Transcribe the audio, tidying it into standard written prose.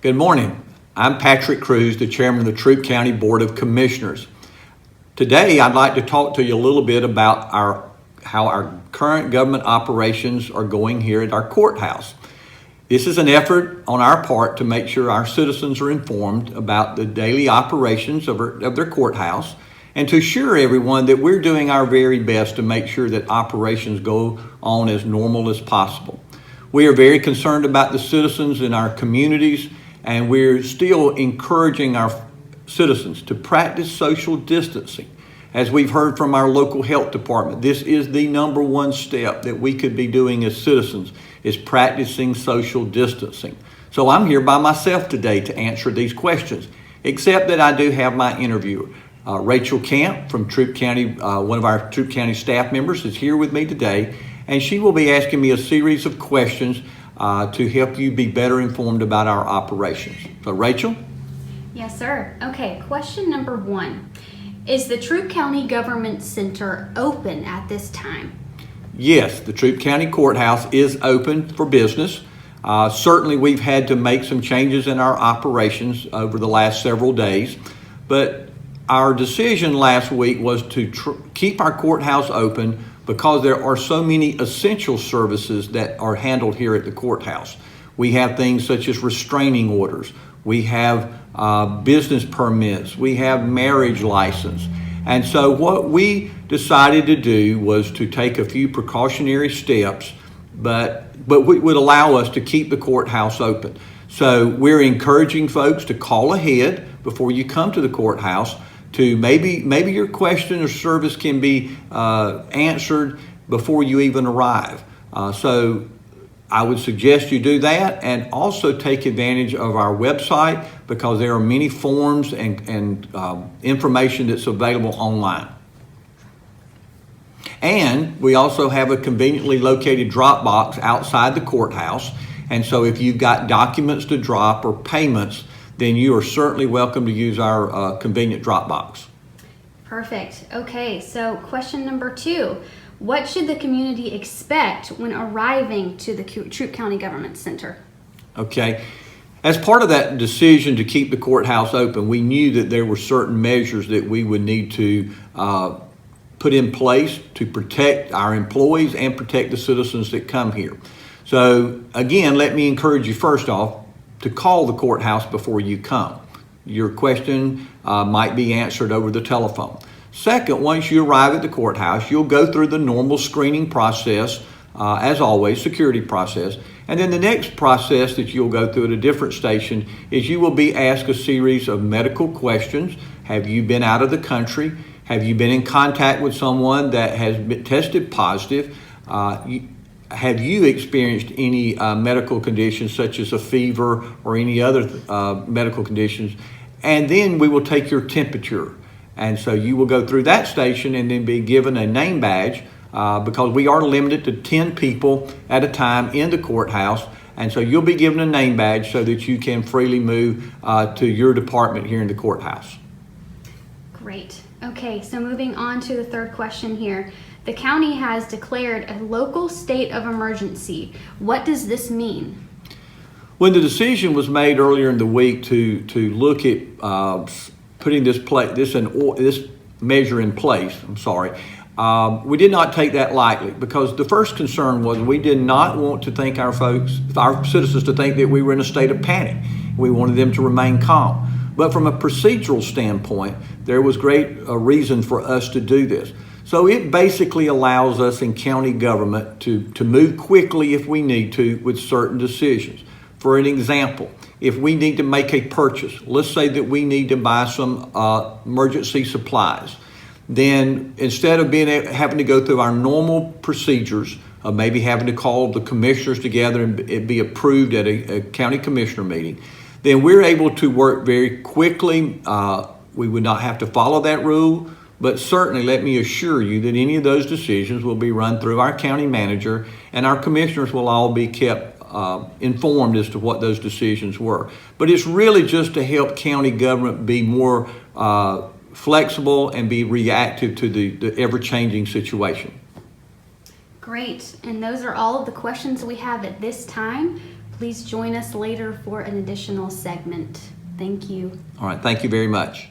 Good morning. I'm Patrick Cruz, the chairman of the Troup County Board of Commissioners. Today, I'd like to talk to you a little bit about how our current government operations are going here at our courthouse. This is an effort on our part to make sure our citizens are informed about the daily operations of their courthouse and to assure everyone that we're doing our very best to make sure that operations go on as normal as possible. We are very concerned about the citizens in our communities, and we're still encouraging our citizens to practice social distancing. As we've heard from our local health department, this is the number one step that we could be doing as citizens, is practicing social distancing. So I'm here by myself today to answer these questions, except that I do have my interviewer. Rachel Camp from Troup County, one of our Troup County staff members, is here with me today, and she will be asking me a series of questions to help you be better informed about our operations. So Rachel? Yes, sir. Okay, question number 1. Is the Troup County Government Center open at this time? Yes, the Troup County Courthouse is open for business. Certainly we've had to make some changes in our operations over the last several days, but our decision last week was to keep our courthouse open because there are so many essential services that are handled here at the courthouse. We have things such as restraining orders, we have business permits, we have marriage license. And so what we decided to do was to take a few precautionary steps, but would allow us to keep the courthouse open. So we're encouraging folks to call ahead before you come to the courthouse to maybe your question or service can be answered before you even arrive. So I would suggest you do that, and also take advantage of our website because there are many forms and information that's available online. And we also have a conveniently located drop box outside the courthouse, and so if you've got documents to drop or payments, then you are certainly welcome to use our convenient drop box. Perfect. Okay, so question number 2. What should the community expect when arriving to the Troup County Government Center? Okay. As part of that decision to keep the courthouse open, we knew that there were certain measures that we would need to put in place to protect our employees and protect the citizens that come here. So again, let me encourage you first off to call the courthouse before you come. Your question might be answered over the telephone. Second, once you arrive at the courthouse, you'll go through the normal screening process, as always, security process. And then the next process that you'll go through at a different station is you will be asked a series of medical questions. Have you been out of the country? Have you been in contact with someone that has been tested positive? Have you experienced any medical conditions such as a fever or any other medical conditions? And then we will take your temperature. And so you will go through that station and then be given a name badge because we are limited to 10 people at a time in the courthouse. And so you'll be given a name badge so that you can freely move to your department here in the courthouse. Great. Okay, so moving on to the third question here. The county has declared a local state of emergency. What does this mean? When the decision was made earlier in the week to look at putting this measure in place, we did not take that lightly because the first concern was we did not want to think our citizens to think that we were in a state of panic. We wanted them to remain calm. But from a procedural standpoint, there was great reason for us to do this. So it basically allows us in county government to move quickly if we need to with certain decisions. For an example, if we need to make a purchase, let's say that we need to buy some emergency supplies, then instead of having to go through our normal procedures of maybe having to call the commissioners together and it be approved at a county commissioner meeting, then we're able to work very quickly. We would not have to follow that rule, but certainly let me assure you that any of those decisions will be run through our county manager, and our commissioners will all be kept informed as to what those decisions were. But it's really just to help county government be more flexible and be reactive to the ever-changing situation. Great, and those are all of the questions we have at this time. Please join us later for an additional segment. Thank you. All right, thank you very much.